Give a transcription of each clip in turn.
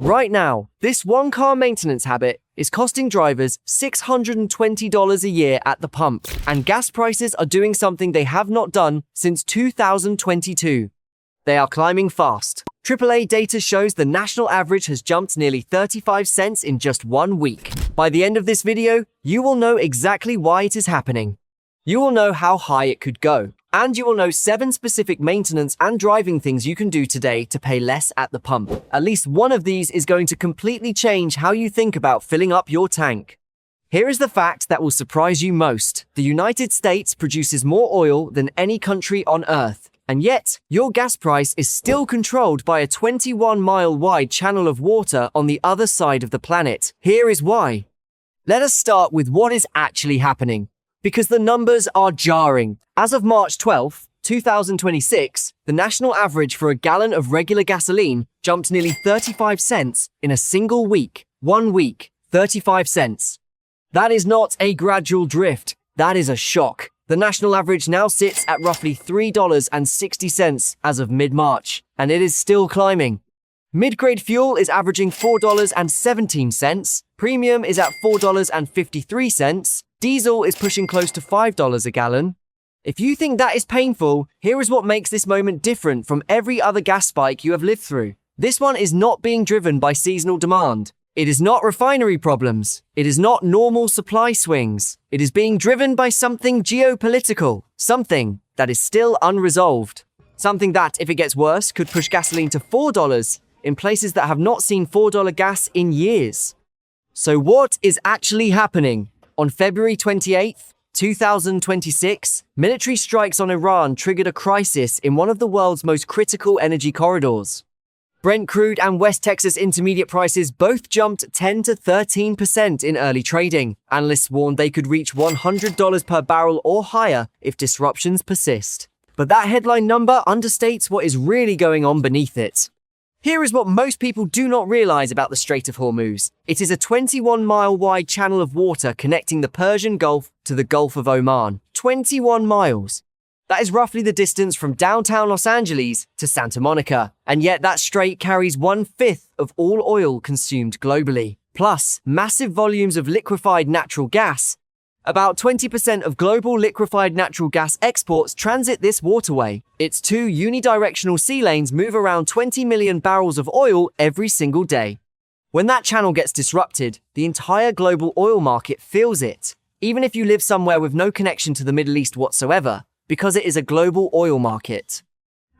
Right now, this one-car maintenance habit is costing drivers $620 a year at the pump, and gas prices are doing something they have not done since 2022. They are climbing fast. AAA data shows the national average has jumped nearly 35 cents in just 1 week. By the end of this video, you will know exactly why it is happening. You will know how high it could go, and you will know 7 specific maintenance and driving things you can do today to pay less at the pump. At least one of these is going to completely change how you think about filling up your tank. Here is the fact that will surprise you most. The United States produces more oil than any country on Earth. And yet, your gas price is still controlled by a 21-mile-wide channel of water on the other side of the planet. Here is why. Let us start with what is actually happening, because the numbers are jarring. As of March 12, 2026, the national average for a gallon of regular gasoline jumped nearly 35 cents in a single week. 1 week, 35 cents. That is not a gradual drift. That is a shock. The national average now sits at roughly $3.60 as of mid-March, and it is still climbing. Mid-grade fuel is averaging $4.17, premium is at $4.53, diesel is pushing close to $5 a gallon. If you think that is painful, here is what makes this moment different from every other gas spike you have lived through. This one is not being driven by seasonal demand. It is not refinery problems. It is not normal supply swings. It is being driven by something geopolitical, something that is still unresolved. Something that, if it gets worse, could push gasoline to $4 in places that have not seen $4 gas in years. So what is actually happening? On February 28th, 2026, military strikes on Iran triggered a crisis in one of the world's most critical energy corridors. Brent crude and West Texas intermediate prices both jumped 10 to 13% in early trading. Analysts warned they could reach $100 per barrel or higher if disruptions persist. But that headline number understates what is really going on beneath it. Here is what most people do not realize about the Strait of Hormuz. It is a 21-mile-wide channel of water connecting the Persian Gulf to the Gulf of Oman. 21 miles. That is roughly the distance from downtown Los Angeles to Santa Monica. And yet that strait carries 1/5 of all oil consumed globally. Plus, massive volumes of liquefied natural gas. About 20% of global liquefied natural gas exports transit this waterway. Its 2 unidirectional sea lanes move around 20 million barrels of oil every single day. When that channel gets disrupted, the entire global oil market feels it. Even if you live somewhere with no connection to the Middle East whatsoever, because it is a global oil market.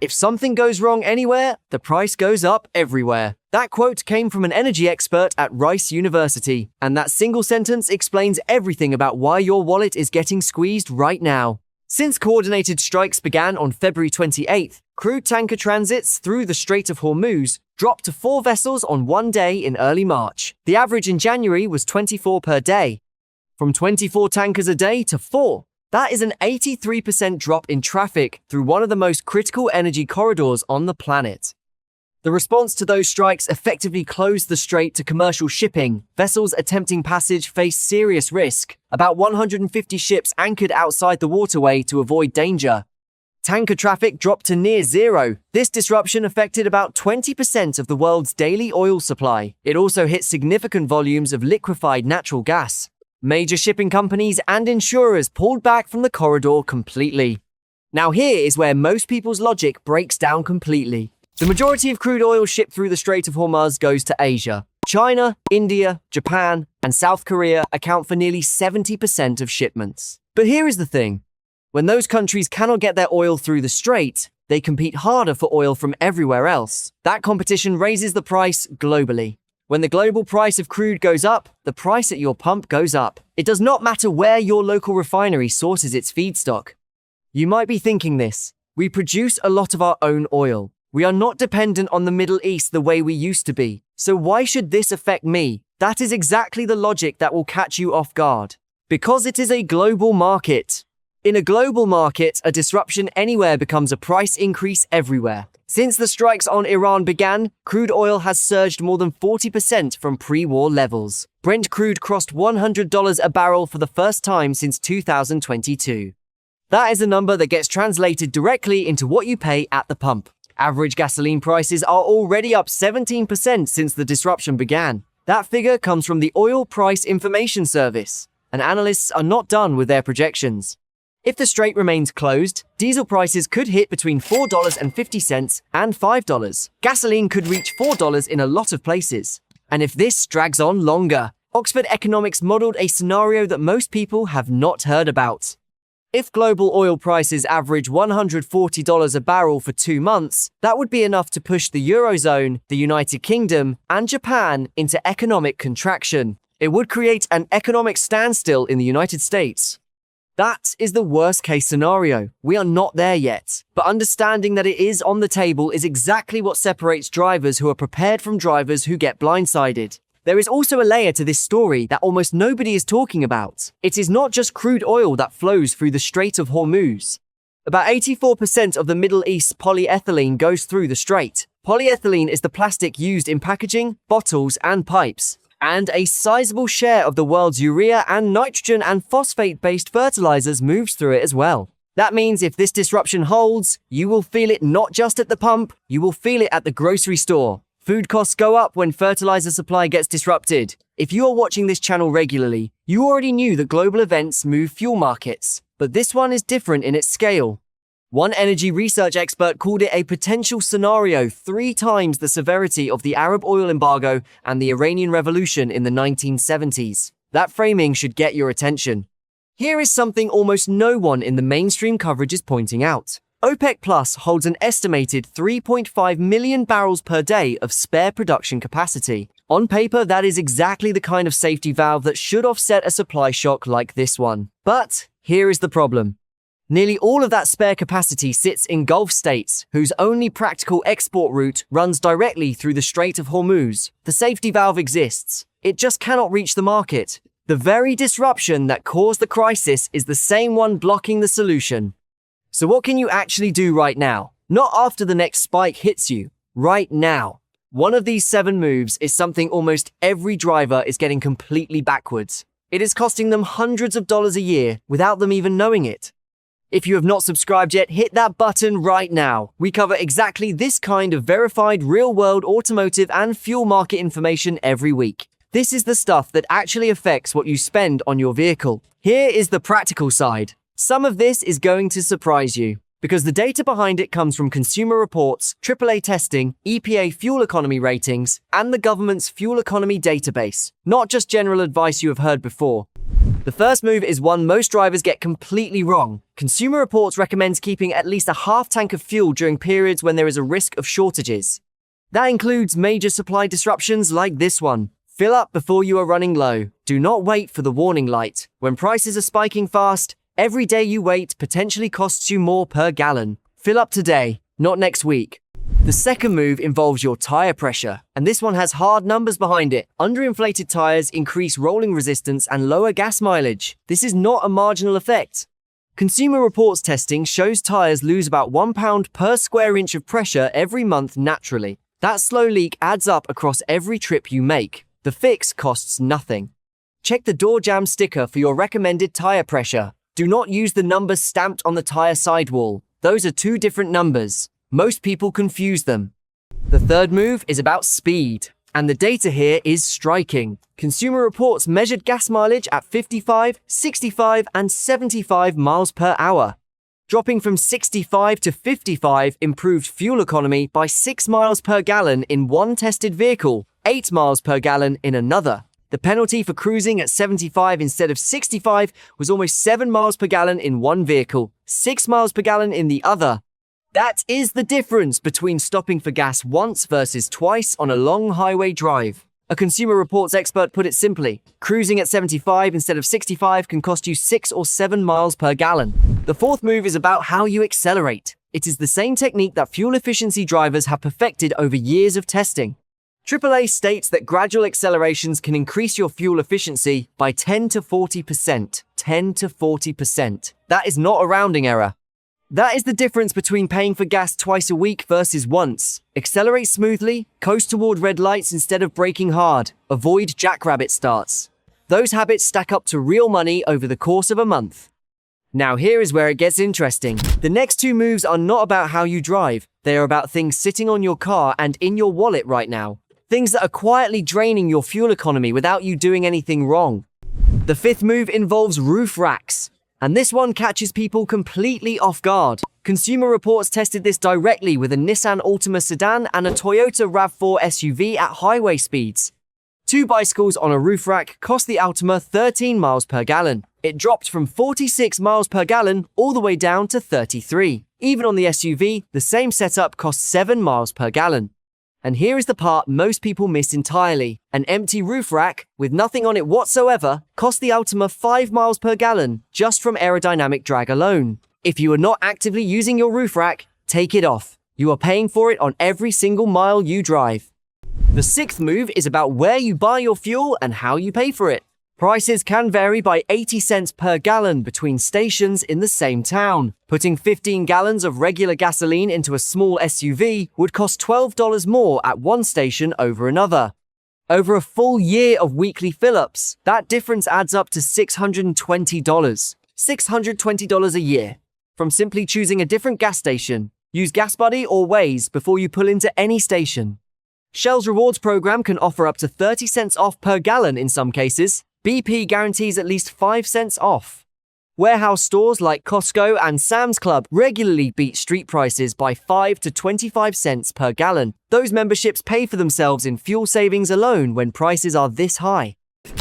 If something goes wrong anywhere, the price goes up everywhere. That quote came from an energy expert at Rice University, and that single sentence explains everything about why your wallet is getting squeezed right now. Since coordinated strikes began on February 28th, crude tanker transits through the Strait of Hormuz dropped to 4 vessels on 1 day in early March. The average in January was 24 per day. From 24 tankers a day to 4. That is an 83% drop in traffic through one of the most critical energy corridors on the planet. The response to those strikes effectively closed the strait to commercial shipping. Vessels attempting passage faced serious risk. About 150 ships anchored outside the waterway to avoid danger. Tanker traffic dropped to near zero. This disruption affected about 20% of the world's daily oil supply. It also hit significant volumes of liquefied natural gas. Major shipping companies and insurers pulled back from the corridor completely. Now here is where most people's logic breaks down completely. The majority of crude oil shipped through the Strait of Hormuz goes to Asia. China, India, Japan, and South Korea account for nearly 70% of shipments. But here is the thing. When those countries cannot get their oil through the strait, they compete harder for oil from everywhere else. That competition raises the price globally. When the global price of crude goes up, the price at your pump goes up. It does not matter where your local refinery sources its feedstock. You might be thinking this. We produce a lot of our own oil. We are not dependent on the Middle East the way we used to be. So why should this affect me? That is exactly the logic that will catch you off guard. Because it is a global market. In a global market, a disruption anywhere becomes a price increase everywhere. Since the strikes on Iran began, crude oil has surged more than 40% from pre-war levels. Brent crude crossed $100 a barrel for the first time since 2022. That is a number that gets translated directly into what you pay at the pump. Average gasoline prices are already up 17% since the disruption began. That figure comes from the Oil Price Information Service, and analysts are not done with their projections. If the strait remains closed, diesel prices could hit between $4.50 and $5. Gasoline could reach $4 in a lot of places. And if this drags on longer, Oxford Economics modeled a scenario that most people have not heard about. If global oil prices average $140 a barrel for 2 months, that would be enough to push the Eurozone, the United Kingdom, and Japan into economic contraction. It would create an economic standstill in the United States. That is the worst-case scenario. We are not there yet. But understanding that it is on the table is exactly what separates drivers who are prepared from drivers who get blindsided. There is also a layer to this story that almost nobody is talking about. It is not just crude oil that flows through the Strait of Hormuz. About 84% of the Middle East's polyethylene goes through the strait. Polyethylene is the plastic used in packaging, bottles, and pipes. And a sizable share of the world's urea and nitrogen and phosphate-based fertilizers moves through it as well. That means if this disruption holds, you will feel it not just at the pump, you will feel it at the grocery store. Food costs go up when fertilizer supply gets disrupted. If you are watching this channel regularly, you already knew that global events move fuel markets, but this one is different in its scale. One energy research expert called it a potential scenario 3 times the severity of the Arab oil embargo and the Iranian Revolution in the 1970s. That framing should get your attention. Here is something almost no one in the mainstream coverage is pointing out. OPEC Plus holds an estimated 3.5 million barrels per day of spare production capacity. On paper, that is exactly the kind of safety valve that should offset a supply shock like this one. But here is the problem. Nearly all of that spare capacity sits in Gulf states, whose only practical export route runs directly through the Strait of Hormuz. The safety valve exists. It just cannot reach the market. The very disruption that caused the crisis is the same one blocking the solution. So what can you actually do right now? Not after the next spike hits you. Right now. One of these 7 moves is something almost every driver is getting completely backwards. It is costing them hundreds of dollars a year without them even knowing it. If you have not subscribed yet, hit that button right now. We cover exactly this kind of verified real-world automotive and fuel market information every week. This is the stuff that actually affects what you spend on your vehicle. Here is the practical side. Some of this is going to surprise you, because the data behind it comes from consumer reports, AAA testing, EPA fuel economy ratings, and the government's fuel economy database, not just general advice you have heard before. The first move is one most drivers get completely wrong. Consumer Reports recommends keeping at least a half tank of fuel during periods when there is a risk of shortages. That includes major supply disruptions like this one. Fill up before you are running low. Do not wait for the warning light. When prices are spiking fast, every day you wait potentially costs you more per gallon. Fill up today, not next week. The second move involves your tire pressure, and this one has hard numbers behind it. Underinflated tires increase rolling resistance and lower gas mileage. This is not a marginal effect. Consumer Reports testing shows tires lose about 1 pound per square inch of pressure every month naturally. That slow leak adds up across every trip you make. The fix costs nothing. Check the door jamb sticker for your recommended tire pressure. Do not use the numbers stamped on the tire sidewall. Those are 2 different numbers. Most people confuse them. The third move is about speed, and the data here is striking. Consumer Reports measured gas mileage at 55, 65, and 75 miles per hour. Dropping from 65 to 55 improved fuel economy by 6 miles per gallon in one tested vehicle, 8 miles per gallon in another. The penalty for cruising at 75 instead of 65 was almost 7 miles per gallon in one vehicle, 6 miles per gallon in the other. That is the difference between stopping for gas once versus twice on a long highway drive. A Consumer Reports expert put it simply, cruising at 75 instead of 65 can cost you 6 or 7 miles per gallon. The fourth move is about how you accelerate. It is the same technique that fuel efficiency drivers have perfected over years of testing. AAA states that gradual accelerations can increase your fuel efficiency by 10 to 40%. 10 to 40%. That is not a rounding error. That is the difference between paying for gas twice a week versus once. Accelerate smoothly, coast toward red lights instead of braking hard. Avoid jackrabbit starts. Those habits stack up to real money over the course of a month. Now here is where it gets interesting. The next 2 moves are not about how you drive. They are about things sitting on your car and in your wallet right now. Things that are quietly draining your fuel economy without you doing anything wrong. The fifth move involves roof racks. And this one catches people completely off guard. Consumer Reports tested this directly with a Nissan Altima sedan and a Toyota RAV4 SUV at highway speeds. Two bicycles on a roof rack cost the Altima 13 miles per gallon. It dropped from 46 miles per gallon all the way down to 33. Even on the SUV, the same setup cost 7 miles per gallon. And here is the part most people miss entirely. An empty roof rack, with nothing on it whatsoever, cost the Altima 5 miles per gallon just from aerodynamic drag alone. If you are not actively using your roof rack, take it off. You are paying for it on every single mile you drive. The sixth move is about where you buy your fuel and how you pay for it. Prices can vary by 80 cents per gallon between stations in the same town. Putting 15 gallons of regular gasoline into a small SUV would cost $12 more at one station over another. Over a full year of weekly fill-ups, that difference adds up to $620. $620 a year. From simply choosing a different gas station. Use GasBuddy or Waze before you pull into any station. Shell's rewards program can offer up to 30 cents off per gallon in some cases. BP guarantees at least 5 cents off. Warehouse stores like Costco and Sam's Club regularly beat street prices by 5 to 25 cents per gallon. Those memberships pay for themselves in fuel savings alone when prices are this high.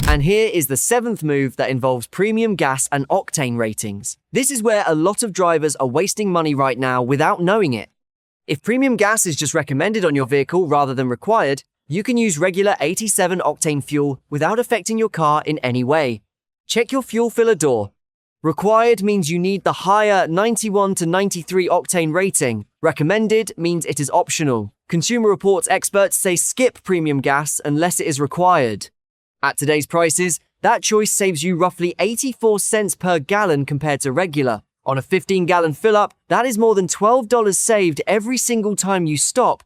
And here is the seventh move that involves premium gas and octane ratings. This is where a lot of drivers are wasting money right now without knowing it. If premium gas is just recommended on your vehicle rather than required, you can use regular 87 octane fuel without affecting your car in any way. Check your fuel filler door. Required means you need the higher 91 to 93 octane rating. Recommended means it is optional. Consumer Reports experts say skip premium gas unless it is required. At today's prices, that choice saves you roughly 84 cents per gallon compared to regular. On a 15-gallon fill-up, that is more than $12 saved every single time you stop.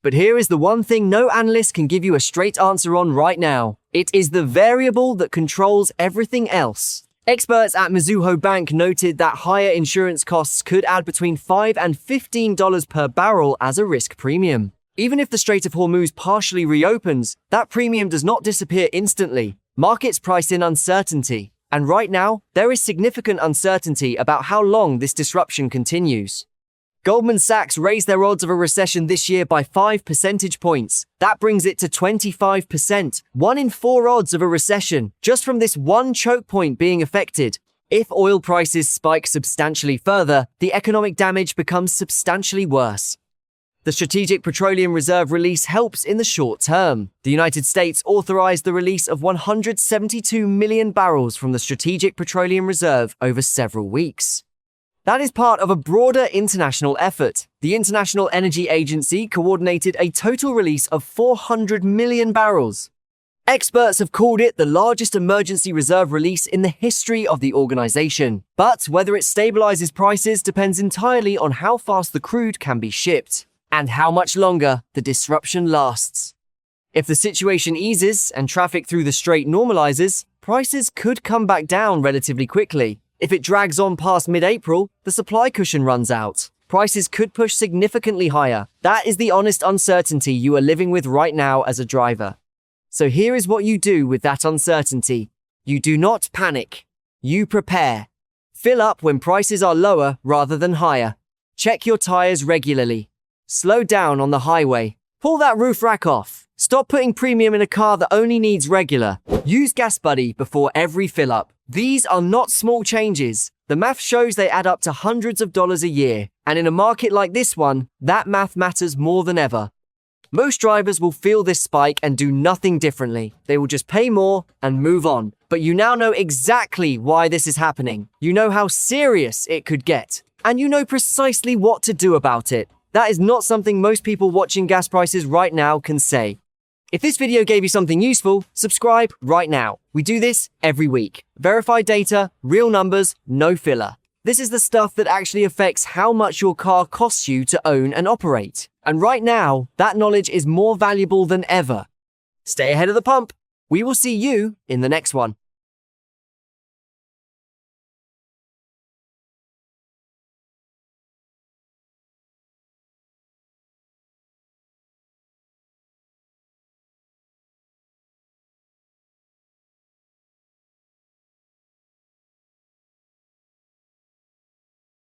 But here is the one thing no analyst can give you a straight answer on right now. It is the variable that controls everything else. Experts at Mizuho Bank noted that higher insurance costs could add between $5 and $15 per barrel as a risk premium. Even if the Strait of Hormuz partially reopens, that premium does not disappear instantly. Markets price in uncertainty. And right now, there is significant uncertainty about how long this disruption continues. Goldman Sachs raised their odds of a recession this year by 5 percentage points. That brings it to 25%, 1 in 4 odds of a recession, just from this one choke point being affected. If oil prices spike substantially further, the economic damage becomes substantially worse. The Strategic Petroleum Reserve release helps in the short term. The United States authorized the release of 172 million barrels from the Strategic Petroleum Reserve over several weeks. That is part of a broader international effort. The International Energy Agency coordinated a total release of 400 million barrels. Experts have called it the largest emergency reserve release in the history of the organization. But whether it stabilizes prices depends entirely on how fast the crude can be shipped and how much longer the disruption lasts. If the situation eases and traffic through the strait normalizes, prices could come back down relatively quickly. If it drags on past mid-April, the supply cushion runs out. Prices could push significantly higher. That is the honest uncertainty you are living with right now as a driver. So here is what you do with that uncertainty. You do not panic. You prepare. Fill up when prices are lower rather than higher. Check your tires regularly. Slow down on the highway. Pull that roof rack off. Stop putting premium in a car that only needs regular. Use GasBuddy before every fill-up. These are not small changes. The math shows they add up to hundreds of dollars a year. And in a market like this one, that math matters more than ever. Most drivers will feel this spike and do nothing differently. They will just pay more and move on. But you now know exactly why this is happening. You know how serious it could get. And you know precisely what to do about it. That is not something most people watching gas prices right now can say. If this video gave you something useful, subscribe right now. We do this every week. Verified data, real numbers, no filler. This is the stuff that actually affects how much your car costs you to own and operate. And right now, that knowledge is more valuable than ever. Stay ahead of the pump. We will see you in the next one.